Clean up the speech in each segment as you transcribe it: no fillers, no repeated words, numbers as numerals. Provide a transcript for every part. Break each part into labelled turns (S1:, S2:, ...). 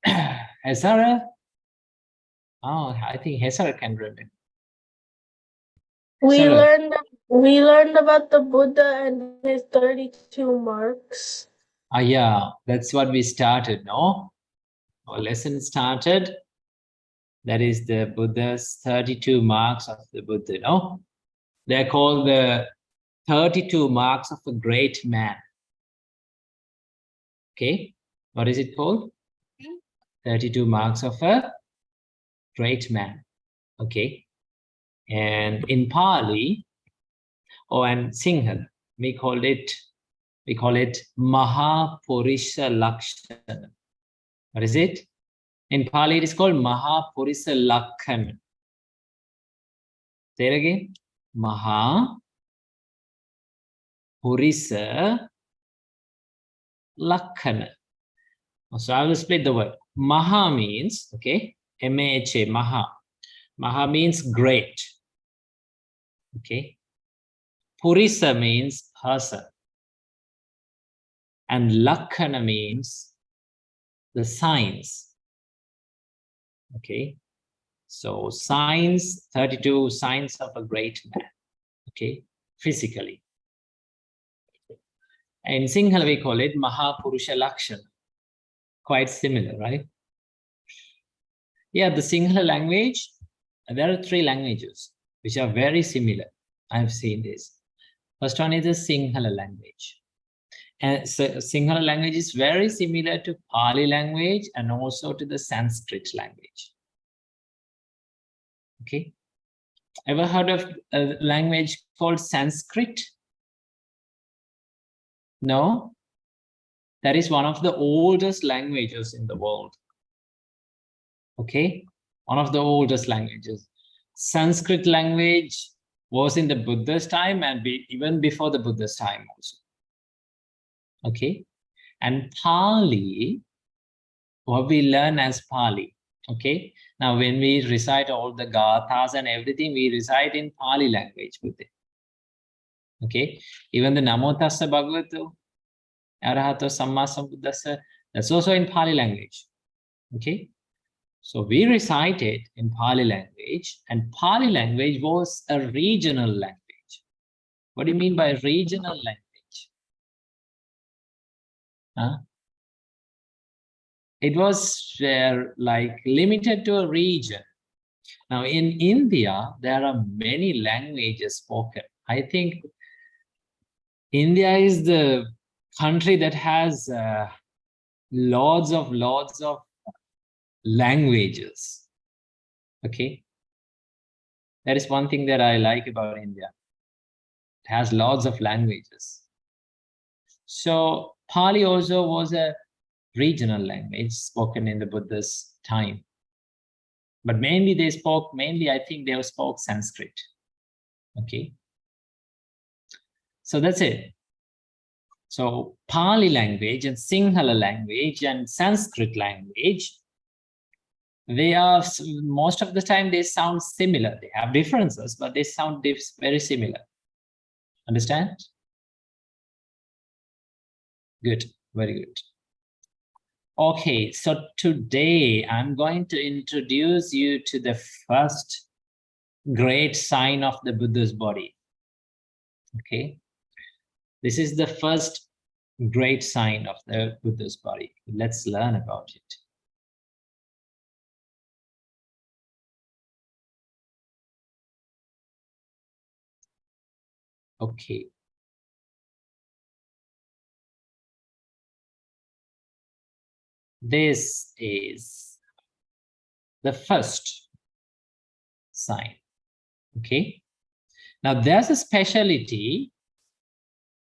S1: Hesara? Oh, I think Hesara can remember.
S2: We
S1: Hesara.
S2: learned about the Buddha and his 32 marks.
S1: Yeah, that's what we started, no? Our lesson started. That is the Buddha's 32 marks of the Buddha, no? They're called the 32 marks of a great man. Okay, what is it called? 32 marks of a great man. Okay, and in Pali, and Sinhala, we call it Mahapurusha Lakshana. What is it? In Pali, it is called Mahapurusha Lakkhana. Say it again. Mahapurusha Lakkhana. So I will split the word. Maha means, okay, M-A-H-A, Maha. Maha means great. Okay. Purisa means person. And Lakkhana means the signs. Okay. So signs, 32 signs of a great man. Okay, physically. In Sinhala, we call it Mahapurusha Lakshana. Quite similar, right? Yeah, the Sinhala language, there are 3 languages which are very similar. I've seen this. First one is the Sinhala language. And so Sinhala language is very similar to Pali language and also to the Sanskrit language. Okay. Ever heard of a language called Sanskrit? No? That is one of the oldest languages in the world. Okay? One of the oldest languages. Sanskrit language was in the Buddha's time and even before the Buddha's time also. Okay? And Pali, what we learn as Pali. Okay? Now, when we recite all the gathas and everything, we recite in Pali language with it. Okay? Even the Namo Tassa Bhagavato, Arahato Samma Sambuddhassa, that's also in Pali language. Okay? So we recite it in Pali language, and Pali language was a regional language. What do you mean by regional language? Huh? It was like limited to a region. Now in India, there are many languages spoken. I think India is the country that has lots of languages. Okay, that is one thing that I like about India. It has lots of languages. So Pali also was a regional language spoken in the Buddha's time, but mainly I think they spoke Sanskrit. Okay, so that's it. So Pali language and Sinhala language and Sanskrit language, they are, most of the time they sound similar. They have differences, but they sound very similar. Understand? Good, very good. Okay, so today I'm going to introduce you to the first great sign of the Buddha's body. Okay, this is the first great sign of the Buddha's body. Let's learn about it. Okay. This is the first sign. Okay. Now there's a speciality.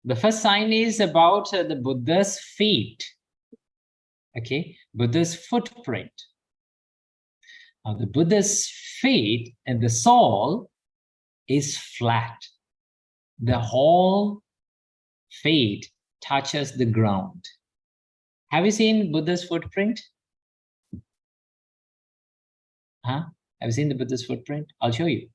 S1: The first sign is about the Buddha's feet. Okay, Buddha's footprint. Now the Buddha's feet and the sole is flat. The whole feet touches the ground. Have you seen Buddha's footprint? Huh? Have you seen the Buddha's footprint? I'll show you.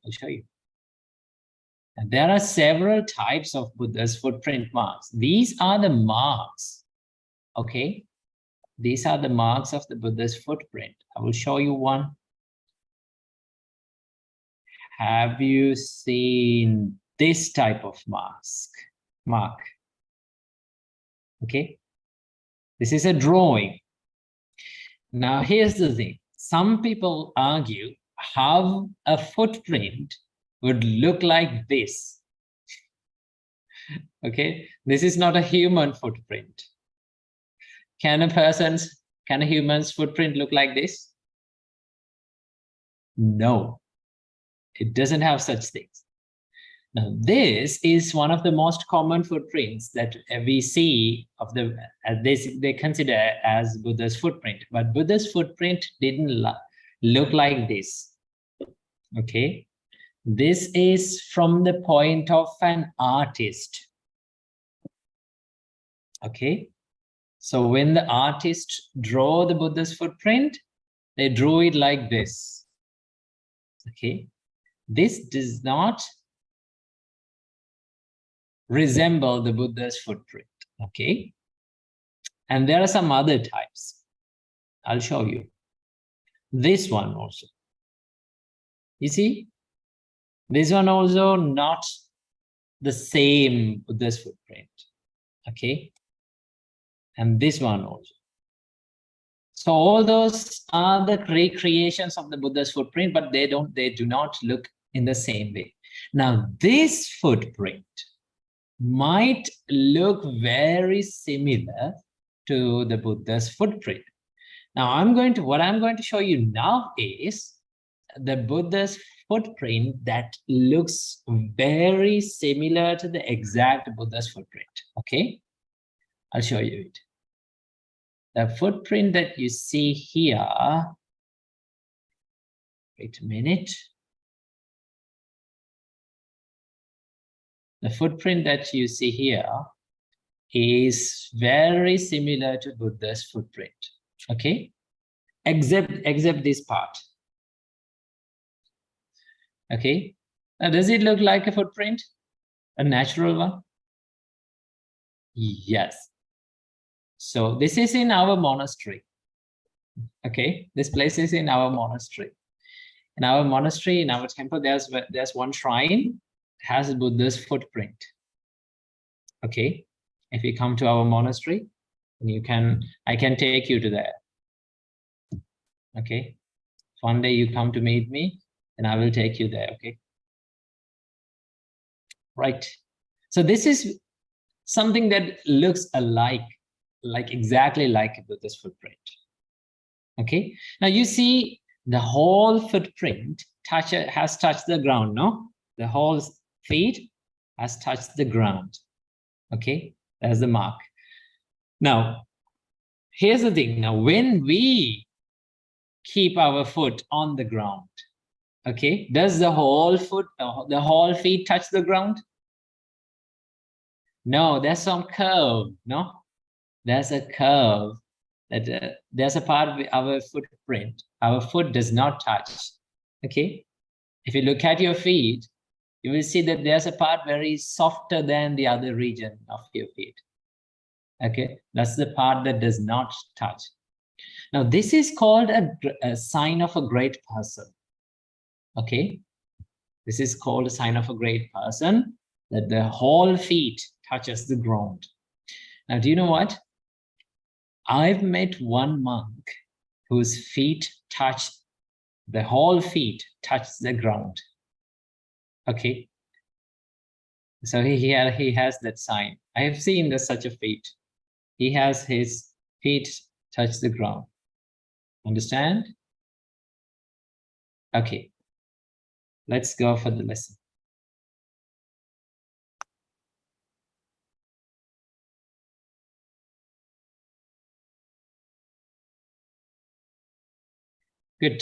S1: And there are several types of Buddha's footprint marks. These are the marks. Okay. These are the marks of the Buddha's footprint. I will show you one. Have you seen this type of mark? Okay. This is a drawing. Now, here's the thing. Some people argue how a footprint would look like this. Okay. This is not a human footprint. Can a human's footprint look like this? No. It doesn't have such things. Now, this is one of the most common footprints that we see of the, they consider as Buddha's footprint. But Buddha's footprint didn't look like this. Okay. This is from the point of an artist. Okay. So when the artist draw the Buddha's footprint, they drew it like this. Okay. This does not resemble the Buddha's footprint. Okay. And there are some other types. I'll show you. This one also. You see? This one also not the same Buddha's footprint. Okay. And this one also. So all those are the recreations of the Buddha's footprint, but they do not look in the same way. Now, this footprint might look very similar to the Buddha's footprint. Now, what I'm going to show you now is the Buddha's footprint that looks very similar to the exact Buddha's footprint. Okay, I'll show you it. The footprint that you see here, wait a minute. The footprint that you see here is very similar to Buddha's footprint. Okay, except this part. Okay, now does it look like a footprint? A natural one? Yes. So this is in our monastery. Okay, this place is in our monastery. In our monastery, in our temple, there's one shrine that has Buddha's footprint. Okay, if you come to our monastery, I can take you to there. Okay, one day you come to meet me, and I will take you there. Okay, right. So this is something that looks alike, exactly like Buddha's footprint. Okay, now you see the whole footprint has touched the ground. No, the whole feet has touched the ground. Okay, that's the mark. Now, here's the thing. Now, when we keep our foot on the ground, okay, does the whole feet touch the ground? No, there's some curve. No, there's a curve. That there's a part of our footprint. Our foot does not touch. Okay, if you look at your feet, you will see that there's a part very softer than the other region of your feet. Okay, that's the part that does not touch. Now, this is called a sign of a great person. Okay, this is called a sign of a great person, that the whole feet touches the ground. Now, do you know what? I've met one monk whose feet touched, the whole feet touched the ground. Okay, so he has that sign. I have seen such a feet. He has his feet touch the ground. Understand? Okay, let's go for the lesson. Good.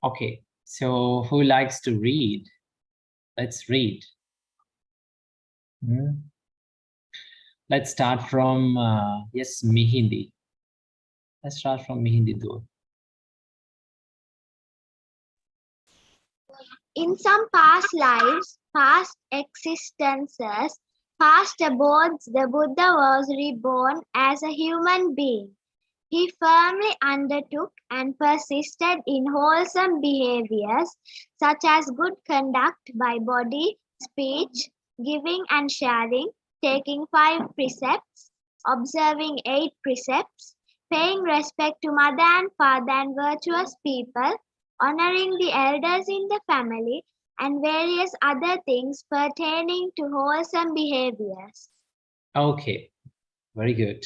S1: Okay, so who likes to read? Let's read. Let's start from, yes, Mihindi. Let's start from Mihindi though.
S3: In some past lives, past existences, Past abodes, the Buddha was reborn as a human being. He firmly undertook and persisted in wholesome behaviors such as good conduct by body, speech, giving and sharing, taking 5 precepts, observing 8 precepts, paying respect to mother and father and virtuous people, honoring the elders in the family, and various other things pertaining to wholesome behaviors.
S1: Okay, very good.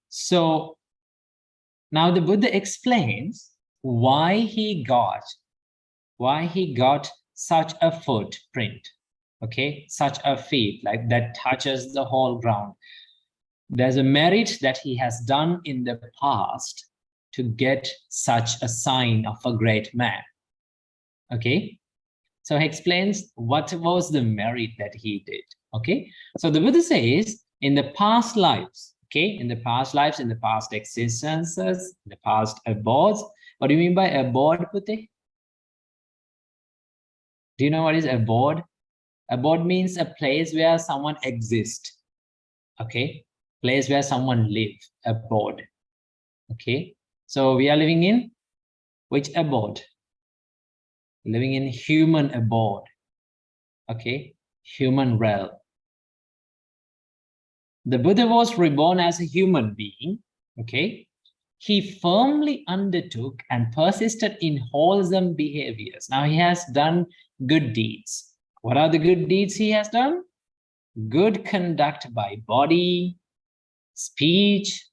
S1: So now the Buddha explains why he got such a footprint, okay, such a feet like that touches the whole ground. There's a merit that he has done in the past to get such a sign of a great man. Okay, so he explains what was the merit that he did. Okay, so the Buddha says in the past lives, okay, in the past lives, in the past existences, in the past abodes. What do you mean by abode, Putte? Do you know what is abode? Abode means a place where someone exists. Okay, place where someone lives, abode. Okay, so we are living in which abode? Living in human abode. Okay, human realm. The Buddha was reborn as a human being. Okay, he firmly undertook and persisted in wholesome behaviors. Now he has done good deeds. What are the good deeds he has done? Good conduct by body, speech,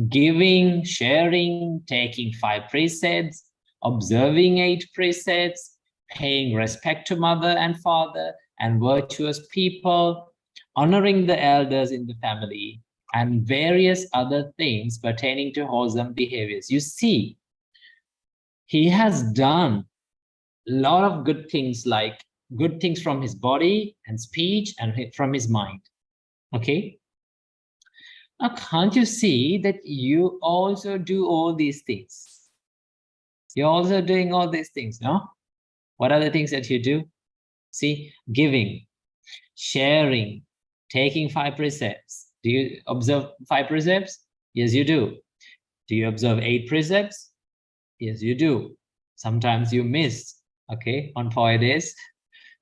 S1: giving, sharing, taking 5 precepts, observing 8 precepts, paying respect to mother and father and virtuous people, honoring the elders in the family, and various other things pertaining to wholesome behaviors. You see, he has done a lot of good things, like good things from his body and speech and from his mind. Okay, now can't you see that you also do all these things? You're also doing all these things, no? What are the things that you do? See, giving, sharing, taking 5 precepts. Do you observe 5 precepts? Yes, you do. Do you observe 8 precepts? Yes, you do. Sometimes you miss, okay, on 4 days.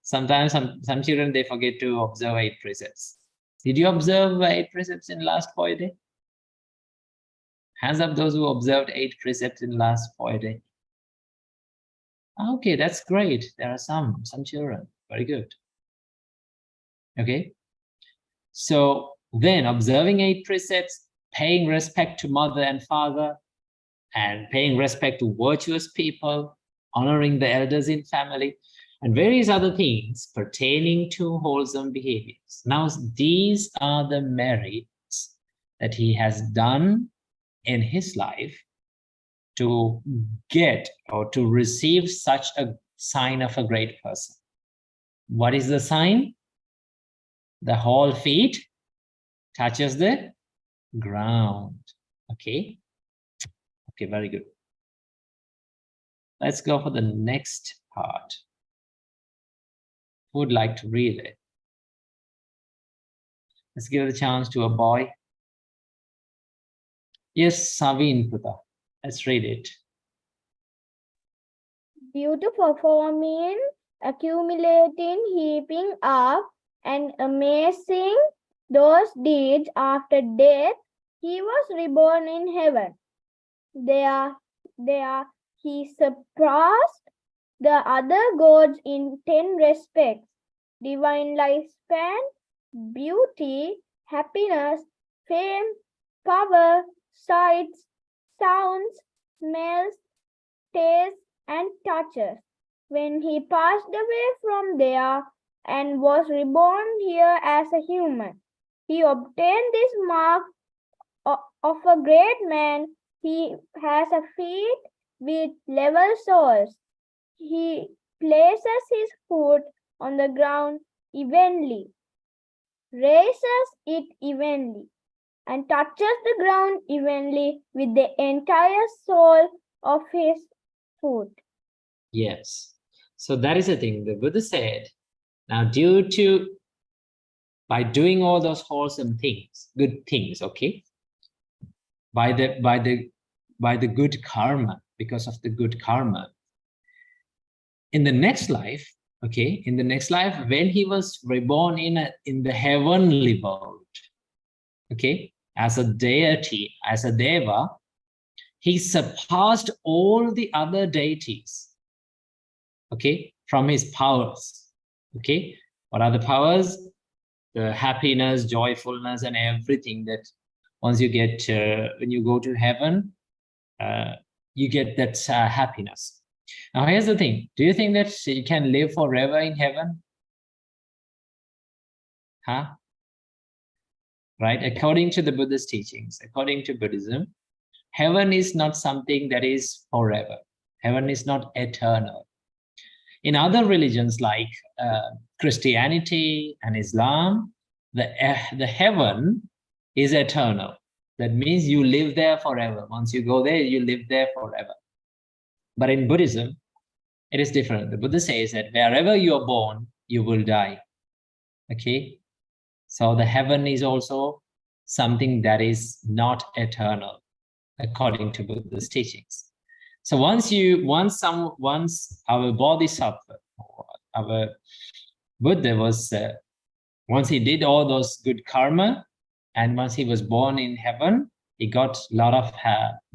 S1: Sometimes some children, they forget to observe 8 precepts. Did you observe 8 precepts in last 4 days? Hands up those who observed 8 precepts in last 4 days. Okay, that's great. There are some children. Very good. Okay. So then observing 8 precepts, paying respect to mother and father, and paying respect to virtuous people, honoring the elders in family, and various other things pertaining to wholesome behaviors. Now, these are the merits that he has done in his life to get or to receive such a sign of a great person. What is the sign? The whole feet touches the ground. Okay. Okay, very good. Let's go for the next part. Who would like to read it? Let's give the chance to a boy. Yes, Savin Puta. Let's read it.
S2: Due to performing, accumulating, heaping up, and amazing those deeds after death, he was reborn in heaven. There he surpassed the other gods in 10 respects: divine lifespan, beauty, happiness, fame, power, sights, sounds, smells, tastes, and touches. When he passed away from there and was reborn here as a human, he obtained this mark of a great man. He has a feet with level soles. He places his foot on the ground evenly, raises it evenly, and touches the ground evenly with the entire sole of his foot.
S1: Yes. So that is the thing. The Buddha said, now due to by doing all those wholesome things, good things, okay? By the good karma, because of the good karma. In the next life, okay, in the next life, when he was reborn in the heavenly world, okay, as a deity, as a deva, he surpassed all the other deities, okay, from his powers, okay? What are the powers? The happiness, joyfulness, and everything that once you get, when you go to heaven, you get that happiness. Now, here's the thing. Do you think that you can live forever in heaven? Huh? Right? According to the Buddhist teachings, according to Buddhism, heaven is not something that is forever. Heaven is not eternal. In other religions like Christianity and Islam, the heaven is eternal. That means you live there forever. Once you go there, you live there forever. But in Buddhism, it is different. The Buddha says that wherever you are born, you will die. Okay? So the heaven is also something that is not eternal, according to Buddhist teachings. So once our bodhisattva, our Buddha was, once he did all those good karma, and once he was born in heaven, he got a lot of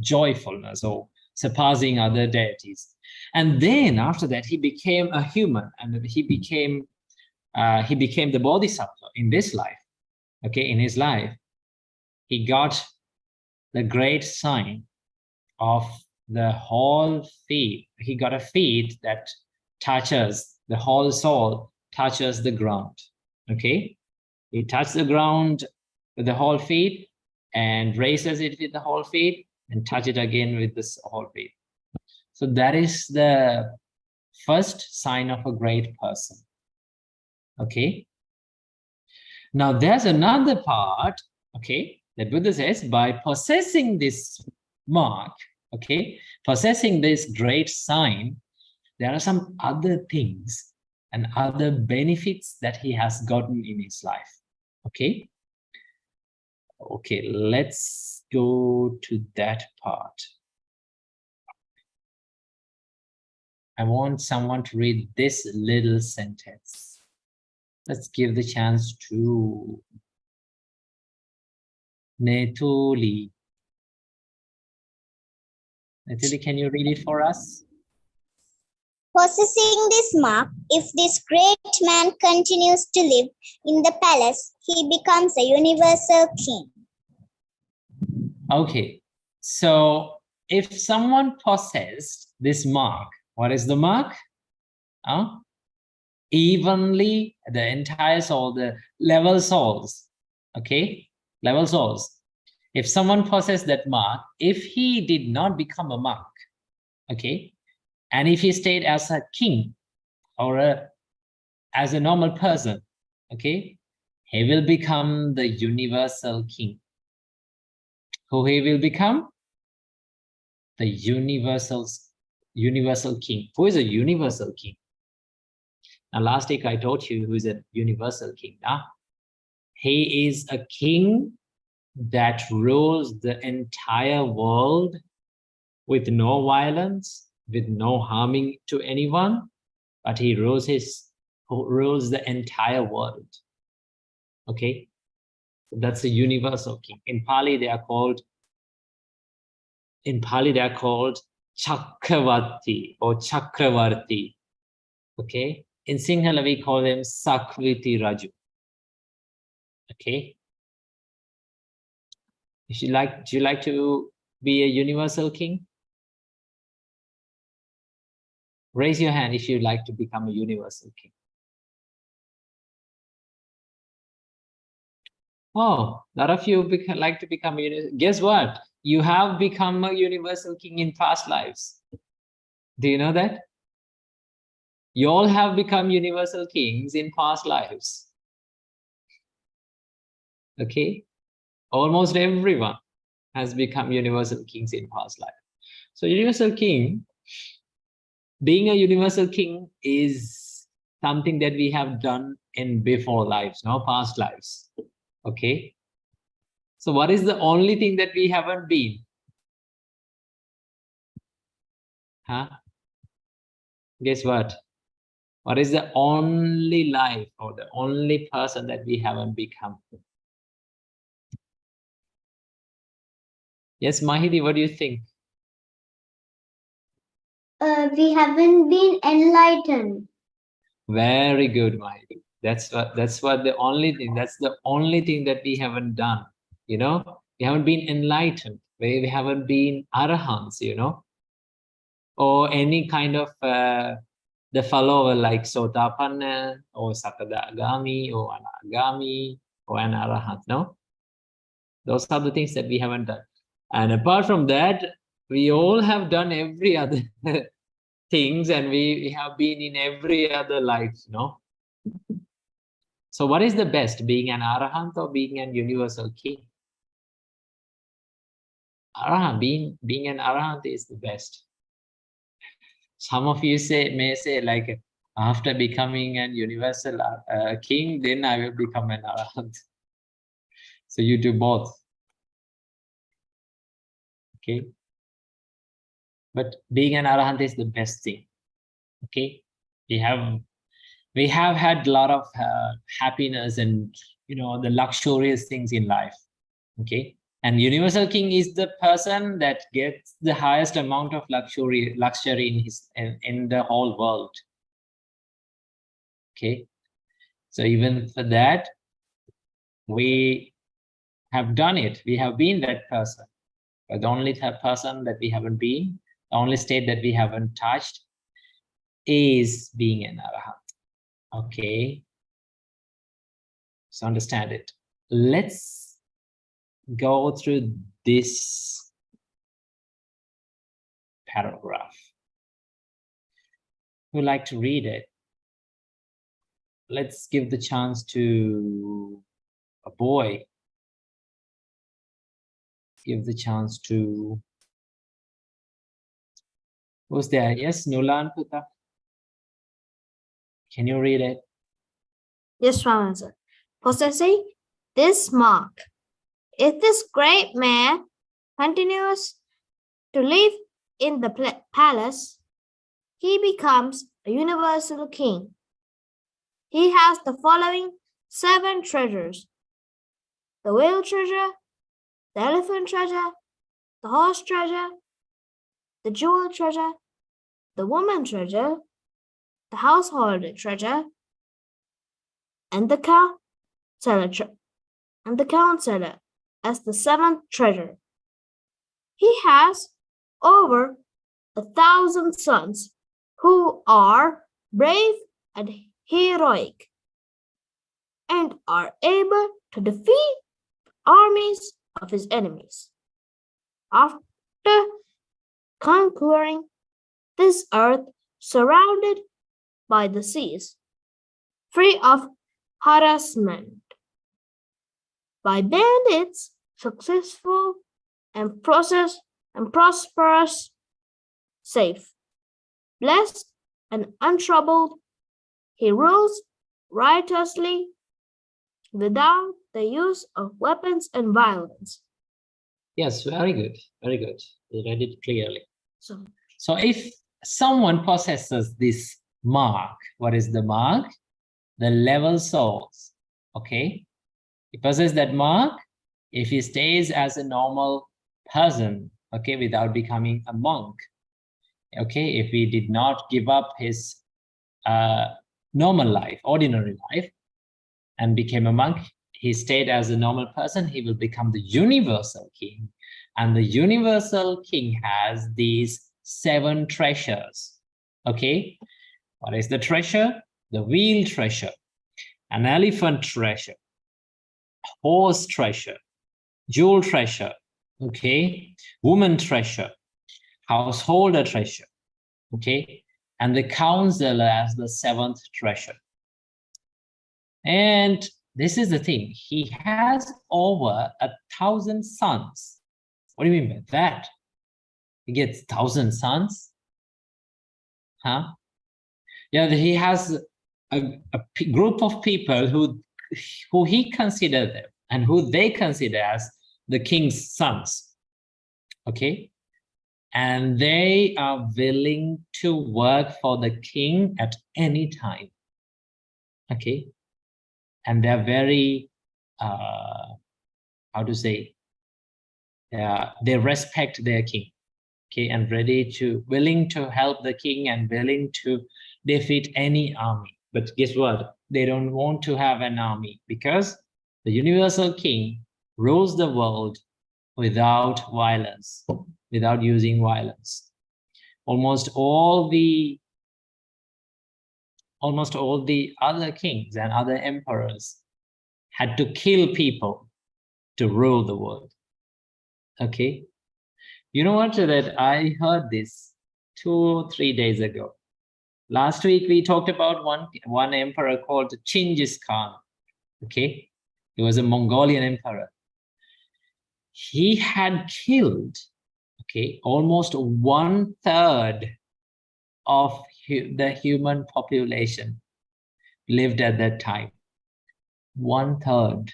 S1: joyfulness, or surpassing other deities. And then after that, he became a human, and he became the bodhisattva in this life. Okay, in his life, he got the great sign of the whole feet. He got a feet that touches, the whole soul touches the ground. Okay, he touched the ground with the whole feet and raises it with the whole feet and touch it again with this whole feet. So that is the first sign of a great person. Okay. Now there's another part, okay, that Buddha says, by possessing this mark, okay, possessing this great sign, there are some other things and other benefits that he has gotten in his life. Okay. Okay, let's go to that part. I want someone to read this little sentence. Let's give the chance to Netuli. Netuli, can you read it for us?
S4: Possessing this mark, if this great man continues to live in the palace, he becomes a universal king.
S1: Okay, so if someone possessed this mark, what is the mark? Evenly, the entire soul, the level souls, okay? Level souls. If someone possessed that mark, if he did not become a monk, okay? And if he stayed as a king or as a normal person, okay? He will become the universal king. Who he will become? The universal king. Who is a universal king? Now, last week I told you who is a universal king. He is a king that rules the entire world with no violence, with no harming to anyone, but he rules the entire world. Okay, that's a universal king. In Pali, they are called Chakravarti or Chakravarti. Okay, in Sinhala we call them Sakriti Raju. Okay, do you like to be a universal king? Raise your hand if you'd like to become a universal king. Oh, a lot of you like to become a universal. Guess what? You have become a universal king in past lives. Do you know that? You all have become universal kings in past lives. Okay? Almost everyone has become universal kings in past life. So universal king, being a universal king is something that we have done in before lives, no, past lives. Okay. So what is the only thing that we haven't been? Huh? Guess what? What is the only life or the only person that we haven't become? Yes, Mahidi, what do you think?
S3: We haven't been enlightened.
S1: Very good, Mahidi. That's what the only thing, that's the only thing that we haven't done. You know, we haven't been enlightened. We haven't been arahants, you know, or any kind of the follower like Sotapanna or Sakadagami or Anagami or an arahant. No, those are the things that we haven't done. And apart from that, we all have done every other things, and we have been in every other life, no? So what is the best, being an arahant or being an universal king? Arahant, being an arahant is the best. Some of you may say like, after becoming an universal king, then I will become an arahant. So you do both. Okay. But being an arahant is the best thing. Okay. We have had a lot of happiness and, you know, the luxurious things in life. Okay. And universal king is the person that gets the highest amount of luxury in the whole world. Okay. So even for that, we have done it. We have been that person. But the only person that we haven't been, the only state that we haven't touched is being an arahant. Okay. So understand it. Let's go through this paragraph. Who would like to read it? Let's give the chance to a boy. Give the chance to, who's there? Yes, Nulan Puta. Can you read it?
S2: Yes, Swami sir. Possessing this mark, if this great man continues to live in the palace, he becomes a universal king. He has the following 7 treasures: the whale treasure, the elephant treasure, the horse treasure, the jewel treasure, the woman treasure, the household treasure, and the counselor as the 7th treasure. He has over 1,000 sons who are brave and heroic and are able to defeat armies of his enemies. After conquering this earth surrounded by the seas, free of harassment by bandits, successful and prosperous, safe, blessed and untroubled, he rules righteously without the use of weapons and violence.
S1: Yes, very good, very good. You read it clearly.
S2: So
S1: if someone possesses this mark, what is the mark? The level souls. Okay. He possesses that mark if he stays as a normal person, okay, without becoming a monk. Okay, if he did not give up his normal life, ordinary life, and became a monk, he stayed as a normal person, he will become the universal king. And the universal king has these 7 treasures. Okay, what is the treasure? The wheel treasure, an elephant treasure, horse treasure, jewel treasure, okay, woman treasure, householder treasure, okay, and the counselor as the 7th treasure. And this is the thing, he has over 1,000 sons. What do you mean by that? He gets 1,000 sons? Huh? Yeah, he has group of people who he considered them and who they consider as the king's sons. Okay, and they are willing to work for the king at any time. Okay, and they're very how to say, they respect their king. Okay, and willing to help the king and willing to defeat any army. But guess what? They don't want to have an army because the universal king rules the world without violence, without using violence. Almost all the other kings and other emperors had to kill people to rule the world. Okay, you know what, that I heard this 2 or 3 days ago. Last week we talked about one emperor called Genghis Khan. Okay, he was a Mongolian emperor. He had killed, okay, almost 1/3 of the human population lived at that time. 1/3.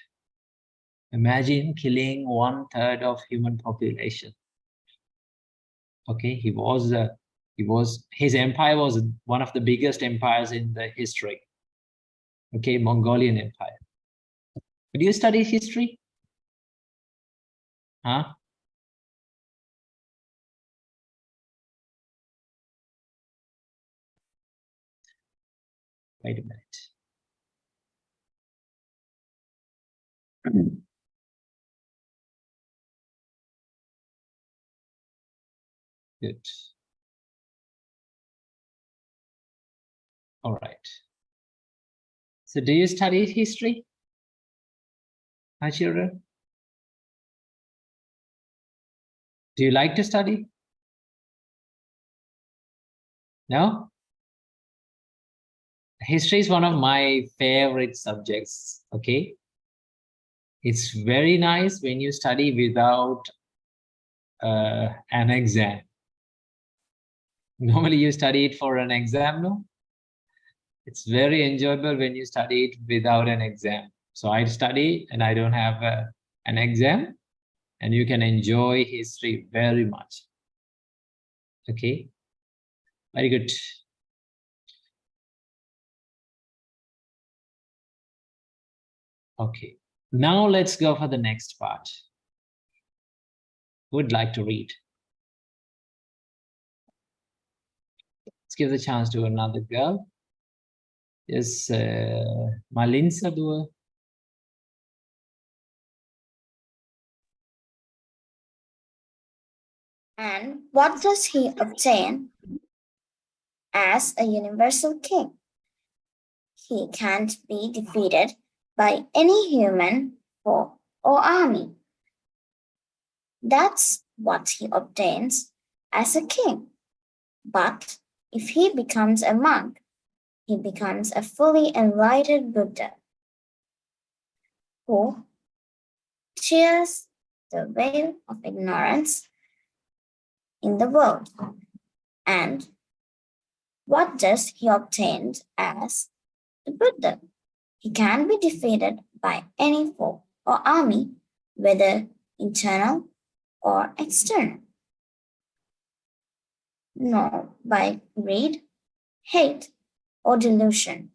S1: Imagine killing 1/3 of human population. Okay, his empire was one of the biggest empires in the history. Okay, Mongolian Empire. Did you study history? Huh? Wait a minute. Good. All right. So do you study history, my children? Do you like to study? No? History is one of my favorite subjects, okay? It's very nice when you study without an exam. Normally you study it for an exam, no? It's very enjoyable when you study it without an exam. So I study and I don't have an exam, and you can enjoy history very much. Okay, very good. Okay, now let's go for the next part. Who would like to read? Let's give the chance to another girl. Yes, Malinsa Dua.
S5: And what does he obtain as a universal king? He can't be defeated by any human or army. That's what he obtains as a king. But if he becomes a monk, he becomes a fully enlightened Buddha who tears the veil of ignorance in the world. And what does he obtain as the Buddha? He can be defeated by any foe or army, whether internal or external. Nor by greed, hate, or delusion.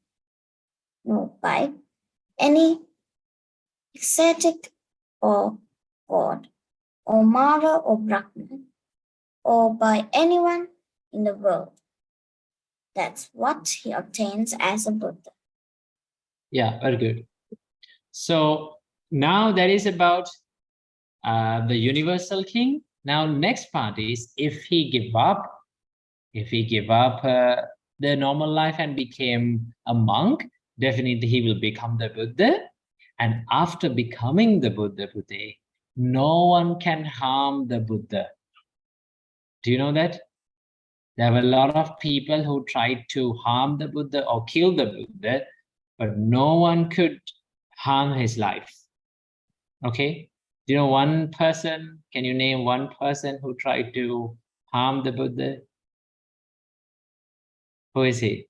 S5: Nor by any ascetic or god, or Mara or Brahman, or by anyone in the world. That's what he obtains as a Buddha.
S1: Yeah, very good. So now that is about the universal king. Now next part is if he give up the normal life and became a monk, definitely he will become the Buddha. And after becoming the Buddha, no one can harm the Buddha. Do you know that? There were a lot of people who tried to harm the Buddha or kill the Buddha, but no one could harm his life. Okay? Do you know one person? Can you name one person who tried to harm the Buddha? Who is he?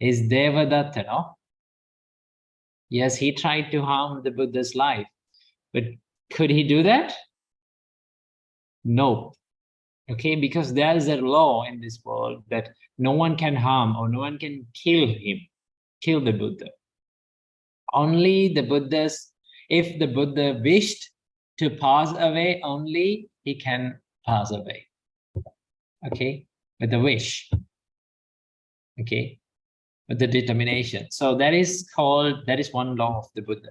S1: is Devadatta, no? Yes, he tried to harm the Buddha's life, but could he do that? No. Okay, because there is a law in this world that no one can harm or no one can kill him, kill the Buddha. Only the Buddha's, if the Buddha wished to pass away, only he can pass away. Okay, with a wish. Okay, with the determination. So that is called, that is one law of the Buddha.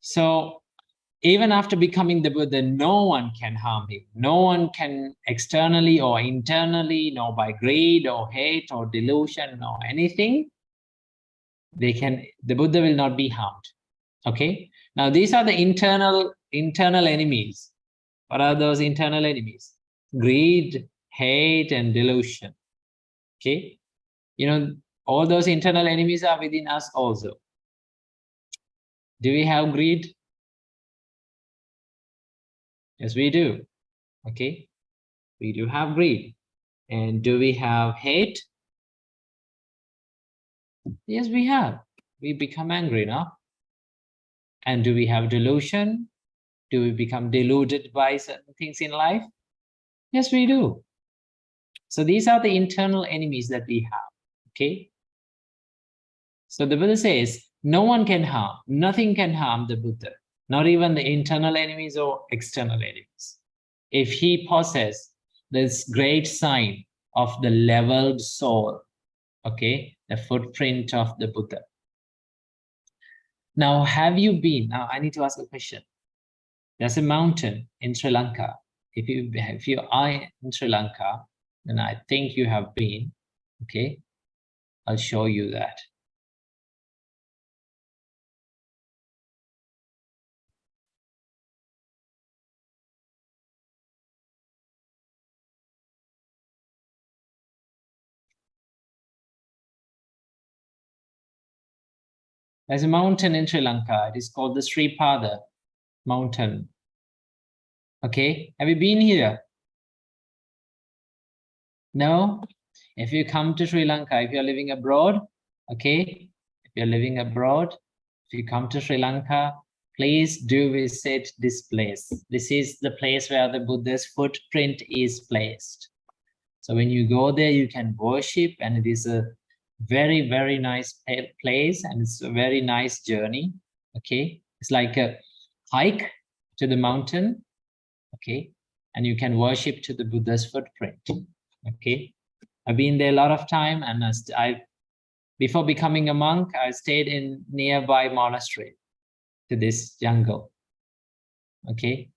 S1: So even after becoming the Buddha, no one can harm him. No one can externally or internally, no, by greed or hate or delusion or anything, the Buddha will not be harmed. Okay. Now these are the internal enemies. What are those internal enemies? Greed, hate, and delusion. Okay. You know, all those internal enemies are within us also. Do we have greed? Yes, we do. Okay. We do have greed. And do we have hate? Yes, we have. We become angry now. And do we have delusion? Do we become deluded by certain things in life? Yes, we do. So these are the internal enemies that we have. Okay. So the Buddha says, no one can harm, nothing can harm the Buddha, not even the internal enemies or external enemies, if he possesses this great sign of the leveled soul, okay, the footprint of the Buddha. Now, have you been, now I need to ask a question. There's a mountain in Sri Lanka. If you are in Sri Lanka, then I think you have been, okay? I'll show you that. There's a mountain in Sri Lanka. It is called the Sripada mountain. Okay, have you been here? No? If you come to Sri Lanka, if you're living abroad, okay, if you're living abroad, if you come to Sri Lanka, please do visit this place. This is the place where the Buddha's footprint is placed. So when you go there, you can worship, and it is a very, very nice place, and it's a very nice journey. Okay, it's like a hike to the mountain. Okay, and you can worship to the Buddha's footprint. Okay, I've been there a lot of time, and before becoming a monk, I stayed in nearby monastery to this jungle. Okay,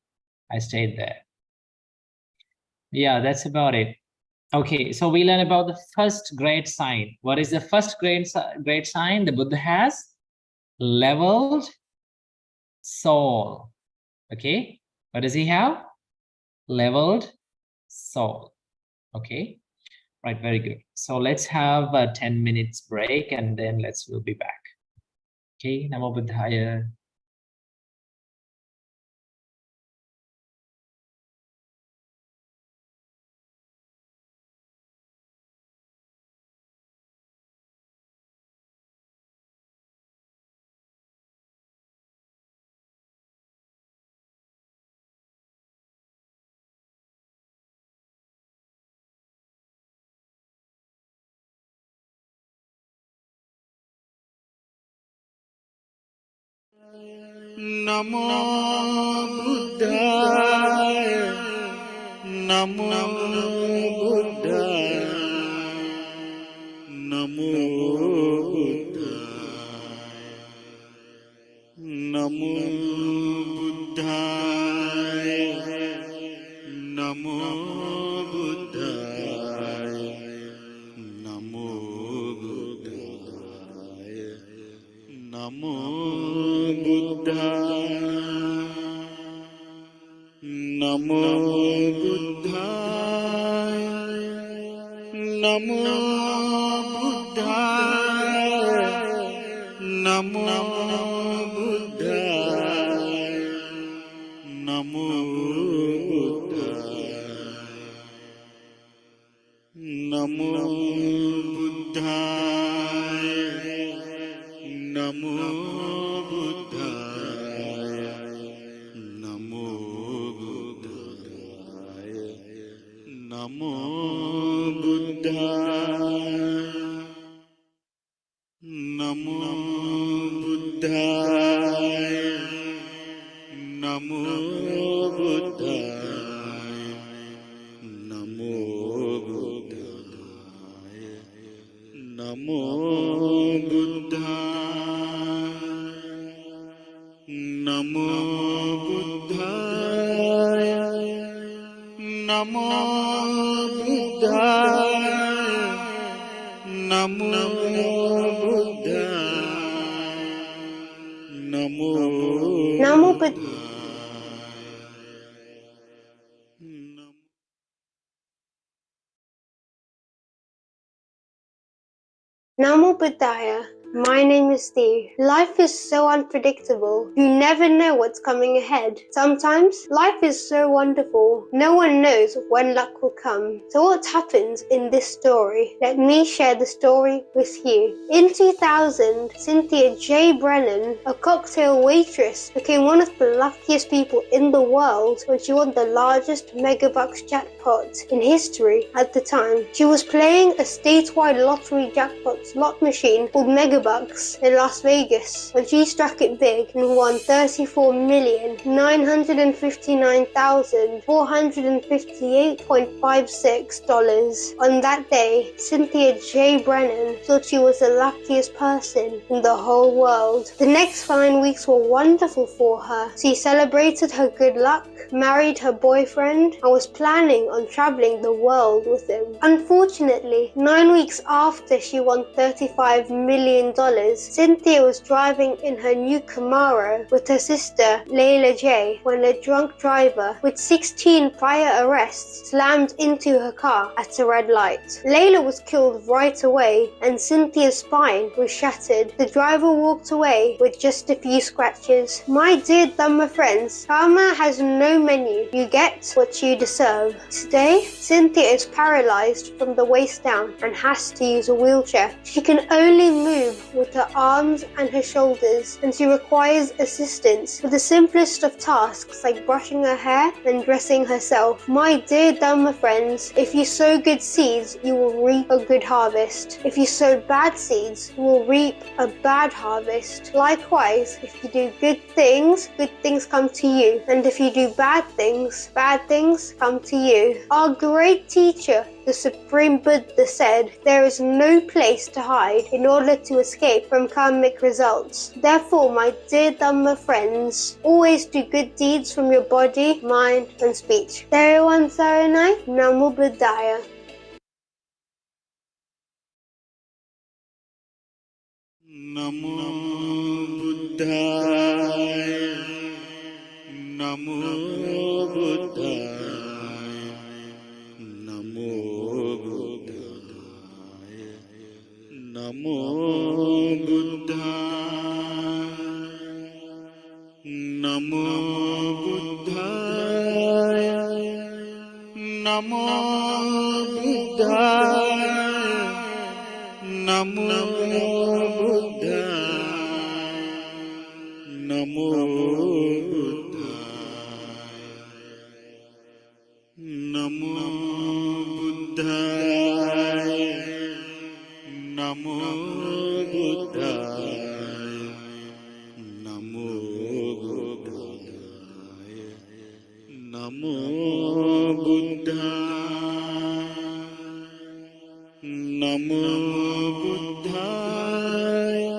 S1: I stayed there. Yeah, that's about it. Okay, so we learn about the first great sign. What is the first great sign? The Buddha has leveled soul. Okay, what does he have? Leveled soul. Okay, right, very good. So let's have a 10 minutes break, and then we'll be back. Okay, Namo Buddhaya.
S6: Namo Buddhaya, Namo Buddhaya, Namo Buddhaya, Namo Buddhaya, Namo Buddhaya, Namo Buddhaya, Namo Buddhaya, Namo Buddhaya, Namo Buddhaya, Namo Buddhaya, Namo Buddhaya, Namo Buddhaya, Namo Buddhaya, Namo Buddhaya, Namo Buddhaya, Namo Buddhaya, Namo Buddhaya, Namo Buddhaya, Namo
S2: Namo Buddhaya. Namo Buddhaya. My name is Steve. Life is so unpredictable. You never know what's coming ahead. Sometimes life is so wonderful. No one knows when luck will come. So what happens in this story? Let me share the story with you. In 2000, Cynthia J. Brennan, a cocktail waitress, became one of the luckiest people in the world when she won the largest megabucks jackpot in history at the time. She was playing a statewide lottery jackpot slot machine called Megabucks in Las Vegas when she struck it big and won $34,959,458.56. On that day, Cynthia J. Brennan thought she was the luckiest person in the whole world. The next 9 weeks were wonderful for her. She celebrated her good luck, married her boyfriend, and was planning on traveling the world with him. Unfortunately, 9 weeks after she won $35 million, Cynthia was driving in her new Camaro with her sister Layla J. when a drunk driver with 16 prior arrests slammed into her car at a red light. Layla was killed right away and Cynthia's spine was shattered. The driver walked away with just a few scratches. My dear Dhamma friends, karma has no menu. You get what you deserve. Today, Cynthia is paralyzed from the waist down and has to use a wheelchair. She can only move with her arms and her shoulders, and she requires assistance with the simplest of tasks like brushing her hair and dressing herself. My dear Dhamma friends, if you sow good seeds, you will reap a good harvest. If you sow bad seeds, you will reap a bad harvest. Likewise, if you do good things come to you. And if you do bad things come to you. Our great teacher, the Supreme Buddha, said, there is no place to hide in order to escape from karmic results. Therefore, my dear Dhamma friends, always do good deeds from your body, mind, and speech. 𝘘𝗺 𝙤𝙣𝙩 Namo Buddhaya.
S6: Namo Buddhaya, Namo Buddhaya, Namo Buddhaya, Namo Buddhaya, Namo Buddhaya, Namo Buddhaya, Namo Buddhaya, Namo Namo Buddhaya, Namo Buddhaya, Namo Buddhaya, Namo Buddhaya, Namo Buddhaya.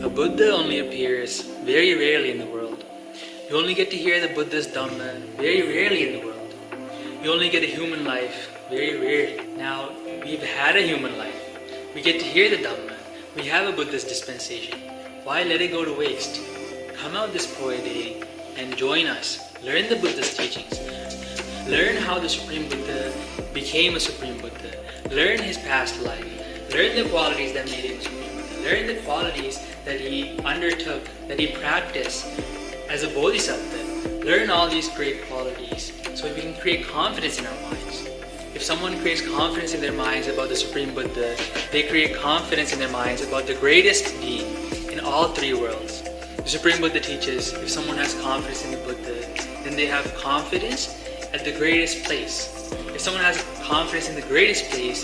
S7: A Buddha only appears very rarely in the world. You only get to hear the Buddha's Dhamma very rarely in the world. You only get a human life very rarely. Now, we've had a human life. We get to hear the Dhamma. We have a Buddha's dispensation. Why let it go to waste? Come out this Poya day and join us. Learn the Buddha's teachings. Learn how the Supreme Buddha became a Supreme Buddha. Learn his past life. Learn the qualities that made him Supreme Buddha. Learn the qualities that he undertook, that he practiced as a Bodhisattva. Learn all these great qualities so we can create confidence in our minds. If someone creates confidence in their minds about the Supreme Buddha, they create confidence in their minds about the greatest being in all three worlds. The Supreme Buddha teaches if someone has confidence in the Buddha, then they have confidence at the greatest place. If someone has confidence in the greatest place,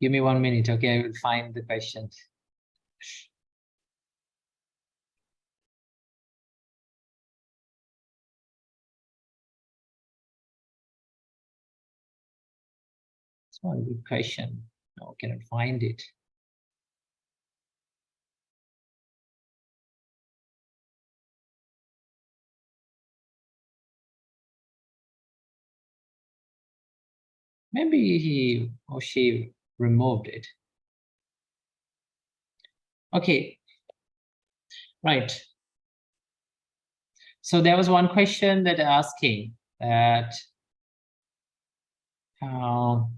S1: Give me 1 minute, okay? I will find the question. It's one good question. No, I cannot find it. Maybe he or she removed it. Okay, right. So there was one question that asking that, what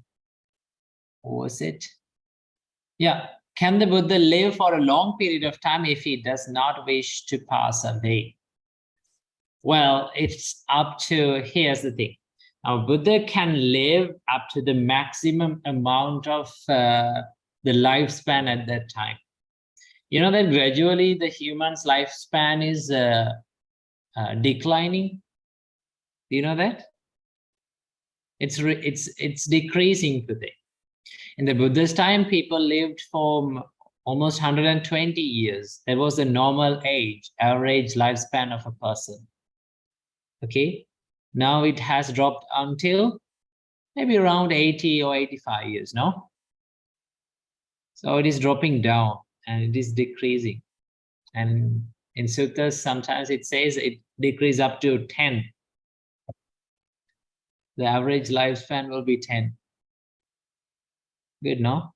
S1: was it? Yeah, can the Buddha live for a long period of time if he does not wish to pass away? Well, it's up to, here's the thing. Now, Buddha can live up to the maximum amount of the lifespan at that time. You know that gradually the human's lifespan is declining. Do you know that? It's decreasing today. In the Buddha's time, people lived for almost 120 years. That was the normal age, average lifespan of a person. Okay, now it has dropped until maybe around 80 or 85 years, no? So it is dropping down and it is decreasing. And in suttas, sometimes it says it decreases up to 10. The average lifespan will be 10. Good, no?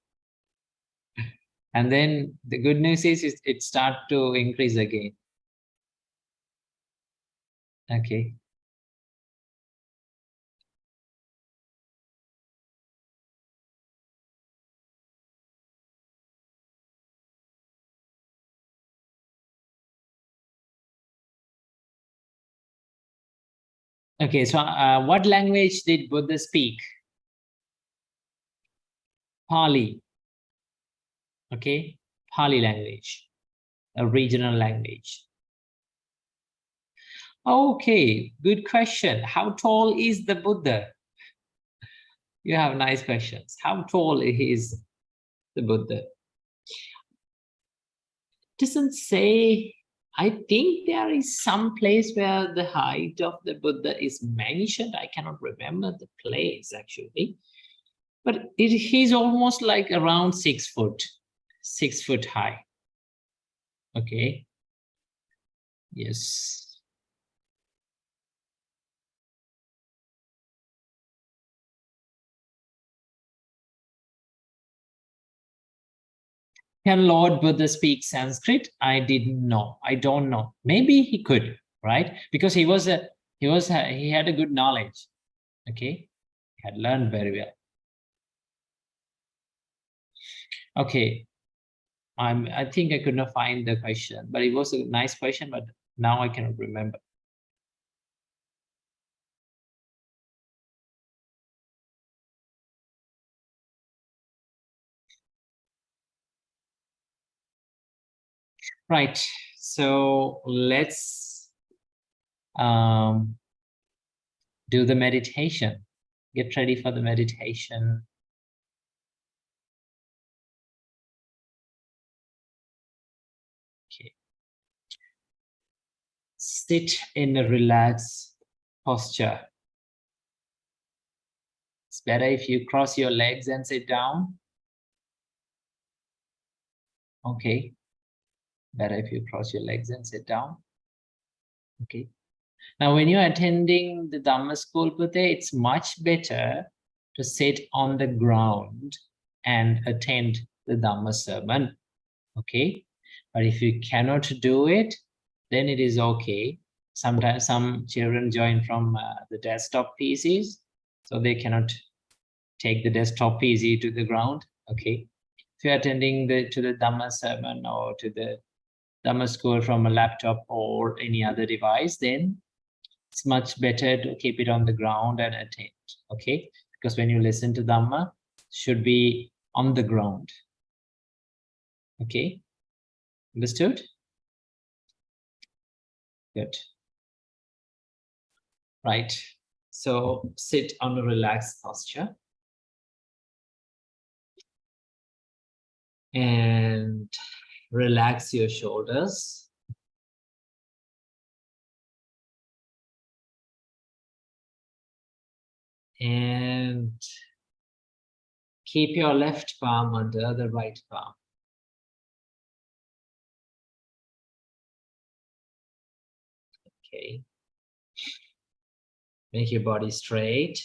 S1: And then the good news is it starts to increase again. Okay. Okay, so what language did Buddha speak? Pali. Okay, Pali language, a regional language. Okay, good question. How tall is the Buddha? You have nice questions. How tall is the Buddha? It doesn't say. I think there is some place where the height of the Buddha is mentioned. I cannot remember the place actually. But he's almost like around 6 foot, 6 foot high. Okay. Yes. Can Lord Buddha speak Sanskrit? I didn't know. I don't know. Maybe he could, right? Because he had a good knowledge. Okay, he had learned very well. Okay, I think I could not find the question, but it was a nice question, but now I cannot remember. Right, so let's do the meditation. Get ready for the meditation. Okay. Sit in a relaxed posture. It's better if you cross your legs and sit down. Okay. Better if you cross your legs and sit down. Okay. Now, when you're attending the Dhamma school today, it's much better to sit on the ground and attend the Dhamma sermon. Okay. But if you cannot do it, then it is okay. Sometimes some children join from the desktop PCs, so they cannot take the desktop PC to the ground. Okay. If you're attending to the Dhamma sermon or to the Dhamma school from a laptop or any other device, then it's much better to keep it on the ground and attend. Okay, because when you listen to Dhamma, it should be on the ground. Okay, understood? Good. Right. So sit on a relaxed posture. And relax your shoulders. And keep your left palm under the right palm. Okay. Make your body straight.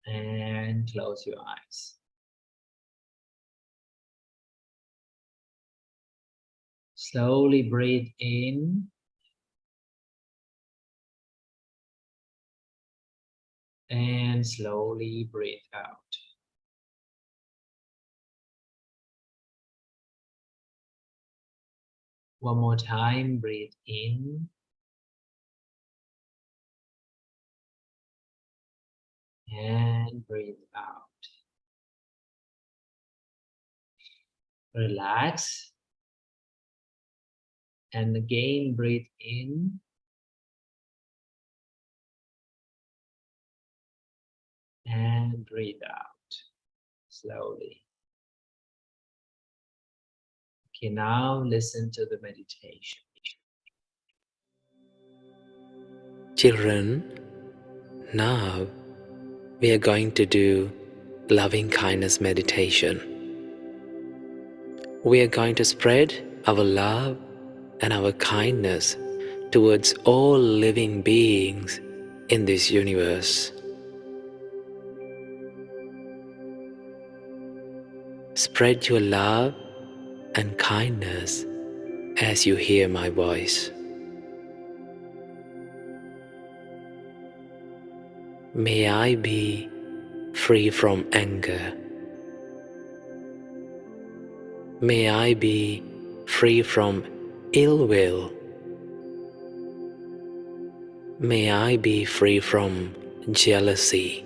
S1: And close your eyes. Slowly breathe in. And slowly breathe out. One more time, breathe in. And breathe out. Relax. And again, breathe in. And breathe out slowly. Okay, now listen to the meditation.
S8: Children, now we are going to do loving kindness meditation. We are going to spread our love and our kindness towards all living beings in this universe. Spread your love and kindness as you hear my voice. May I be free from anger. May I be free from ill will. May I be free from jealousy.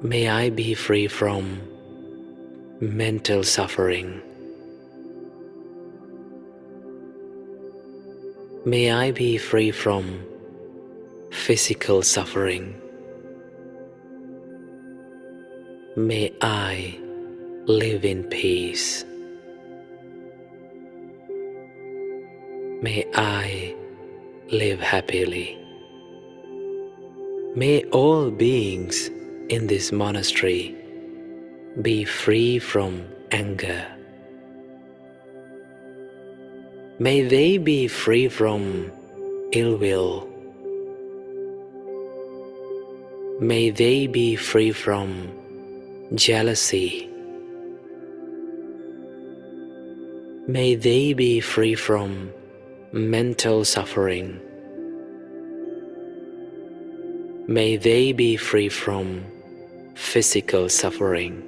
S8: May I be free from mental suffering. May I be free from physical suffering. May I live in peace. May I live happily. May all beings in this monastery be free from anger. May they be free from ill will. May they be free from jealousy. May they be free from mental suffering. May they be free from physical suffering.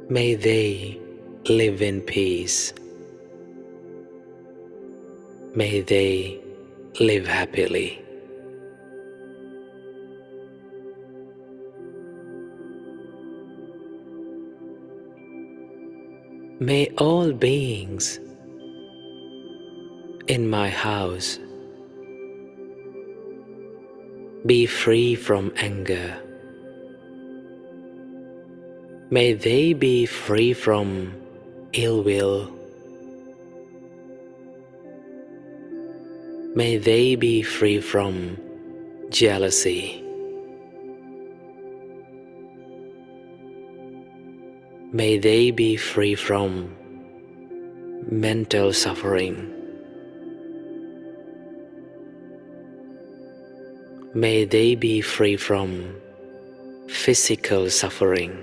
S8: May they live in peace. May they live happily. May all beings in my house be free from anger. May they be free from ill will. May they be free from jealousy. May they be free from mental suffering. May they be free from physical suffering.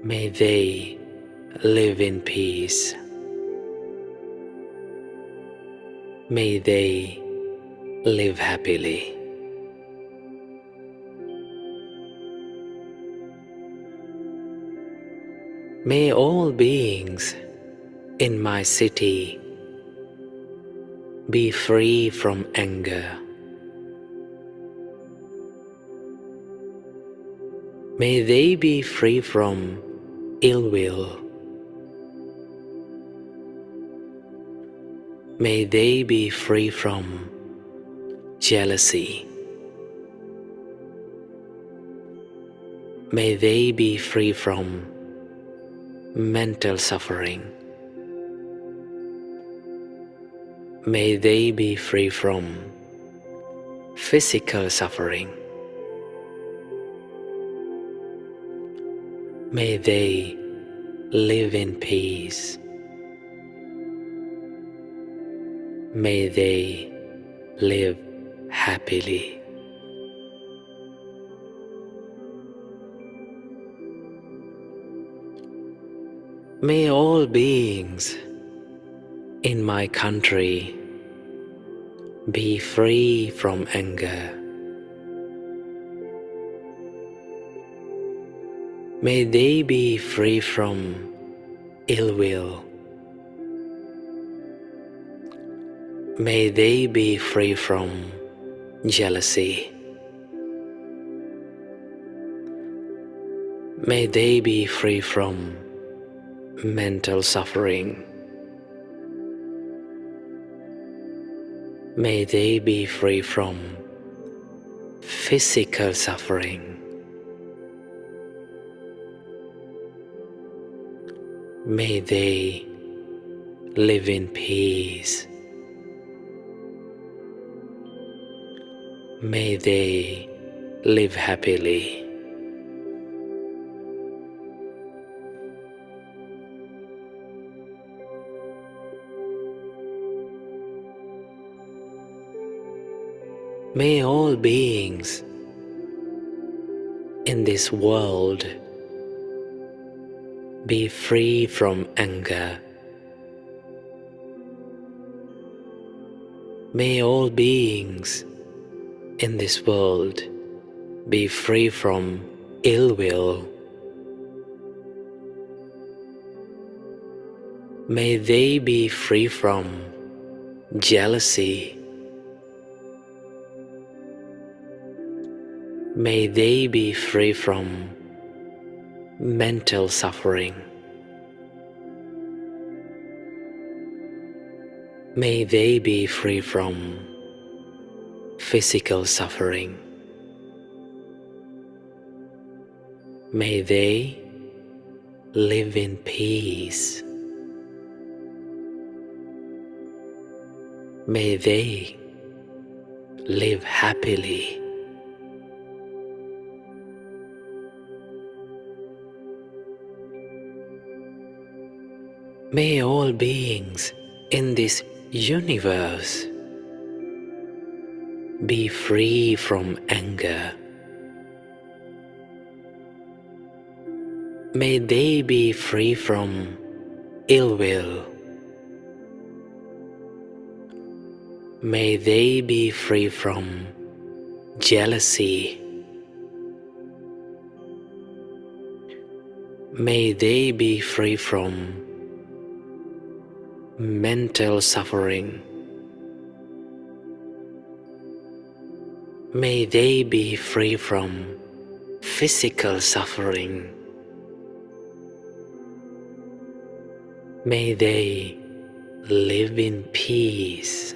S8: May they live in peace. May they live happily. May all beings in my city be free from anger. May they be free from ill will. May they be free from jealousy. May they be free from mental suffering. May they be free from physical suffering. May they live in peace. May they live happily. May all beings in my country be free from anger. May they be free from ill will. May they be free from jealousy. May they be free from mental suffering. May they be free from physical suffering. May they live in peace. May they live happily. May all beings in this world be free from anger. May all beings in this world be free from ill will. May they be free from jealousy. May they be free from mental suffering. May they be free from physical suffering. May they live in peace. May they live happily. May all beings in this universe be free from anger. May they be free from ill will. May they be free from jealousy. May they be free from mental suffering. May they be free from physical suffering. May they live in peace.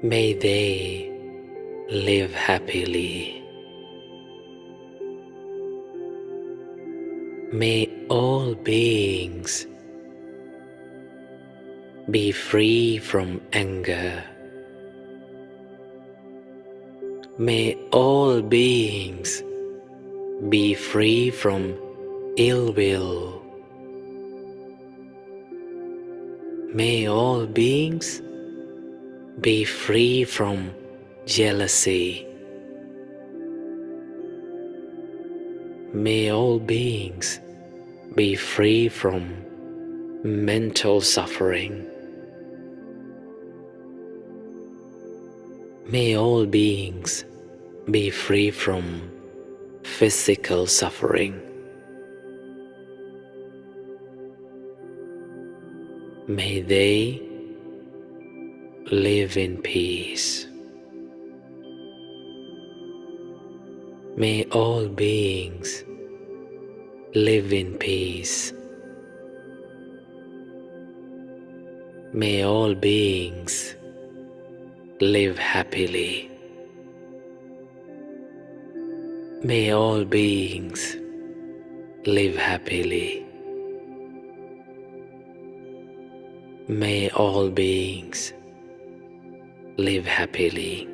S8: May they live happily. May all beings be free from anger. May all beings be free from ill will. May all beings be free from jealousy. May all beings be free from mental suffering. May all beings be free from physical suffering. May they live in peace. May all beings live in peace. May all beings live happily. May all beings live happily. May all beings live happily.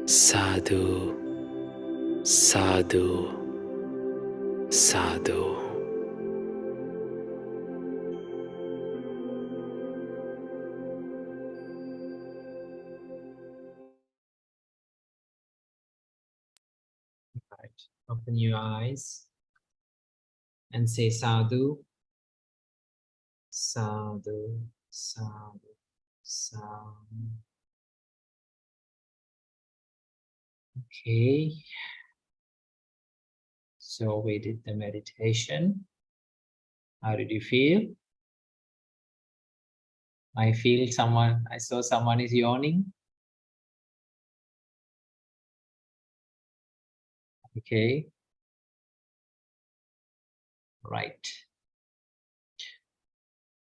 S8: Sadhu, sadhu, sadhu.
S1: Right. Open your eyes and say sadhu, sadhu, sadhu, sadhu. Okay. So we did the meditation. How did you feel? I saw someone is yawning. Okay. Right.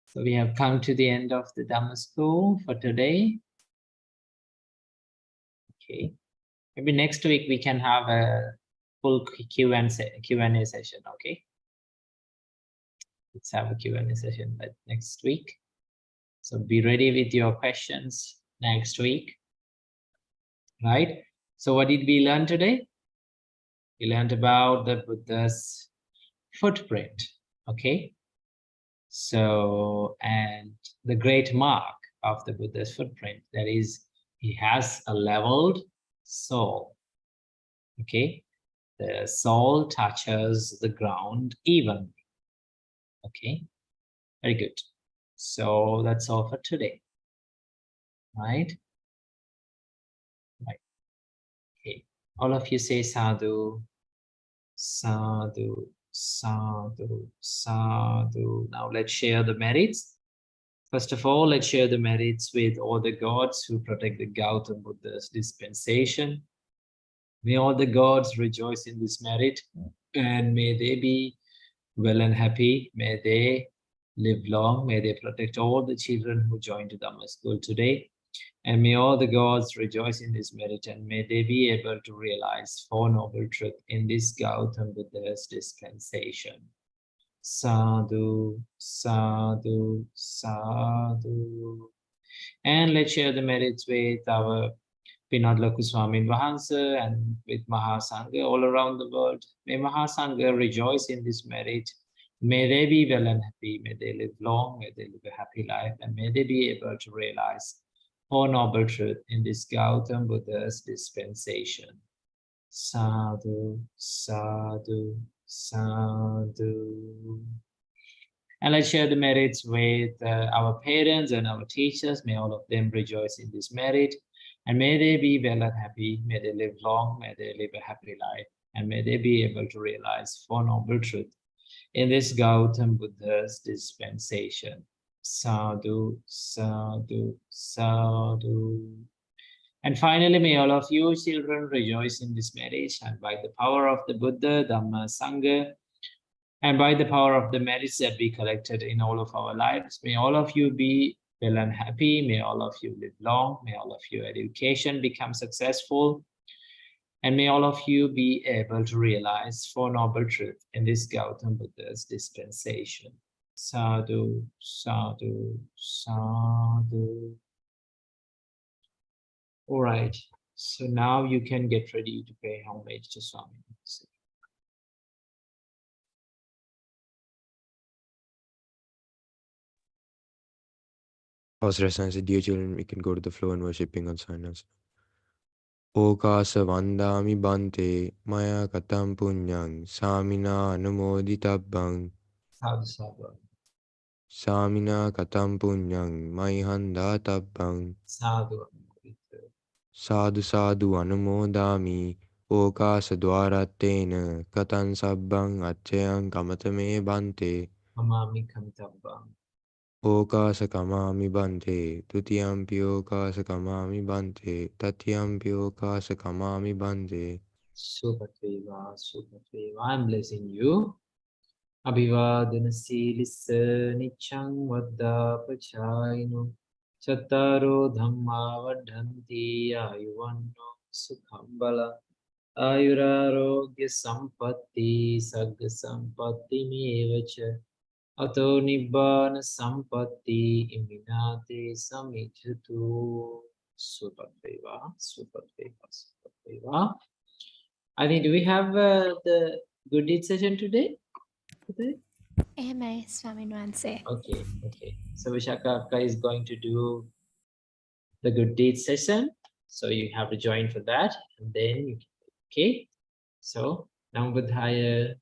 S1: So we have come to the end of the Dhamma school for today. Okay. Maybe next week we can have a full Q&A session. Okay. Let's have a Q&A session next week. So be ready with your questions next week. Right. So what did we learn today? We learned about the Buddha's footprint. Okay. So, and the great mark of the Buddha's footprint, that is, he has a leveled soul. Okay. The soul touches the ground evenly. Okay. Very good. So that's all for today. Right. Right. Okay. All of you say sadhu, sadhu, sadhu, sadhu. Now let's share the merits. First of all, let's share the merits with all the gods who protect the Gautama Buddha's dispensation. May all the gods rejoice in this merit, and may they be well and happy. May they live long. May they protect all the children who joined the Dhamma school today. And may all the gods rejoice in this merit, and may they be able to realize Four Noble Truths in this Gautama Buddha's dispensation. Sadhu, sadhu, sadhu. And let's share the merits with our Pinat Laku Swamin Vahansa and with Mahasangha all around the world. May Mahasangha rejoice in this merit. May they be well and happy. May they live long. May they live a happy life. And may they be able to realize Four Noble Truths in this Gautama Buddha's dispensation. Sadhu, sadhu, sadhu. And let's share the merits with our parents and our teachers. May all of them rejoice in this merit. And may they be well and happy. May they live long. May they live a happy life. And may they be able to realize Four Noble Truths in this Gautama Buddha's dispensation. Sadhu, sadhu, sadhu. And finally, may all of you children rejoice in this marriage, and by the power of the Buddha, Dhamma, Sangha, and by the power of the merits that we collected in all of our lives, may all of you be well and happy. May all of you live long. May all of your education become successful. And may all of you be able to realize Four Noble Truths in this Gautama Buddha's dispensation. Sadhu, sadhu, sadhu. All right. So now you can get ready to pay homage to Swami.
S9: Dear children, we can go to the floor and worshipping on silence. Okasa vandami bante maya katam punyang samina anumoditabbang
S1: Sadhu sadhu.
S9: samina katam punyang maihanda tabbang
S1: Sadhu.
S9: sadhu sadhu anumodami okasa dwaratena katan sabbang acchayang kamatame bante
S1: Amami kamtabang.
S9: okasa kamami bante tutiyampi okasa kamami bante tatyampi okasa kamami bante.
S1: Supateva, Supateva. I'm blessing you. Abhivadana silissa nichang vadda pachaino chattaro dhamma vadhanti ayuvanno sukham bala ayurarogya sampatti sagga sampatti mevacha ato nibbana sampatti iminate samijhatu. Supateva, Supateva, Supateva. I think, do we have the good deed session today?
S10: Ehemai Swamin Wanse.
S1: Okay, okay. So Vishaka Akka is going to do the good deed session. So you have to join for that. And then, okay. So, Namo Buddhaya.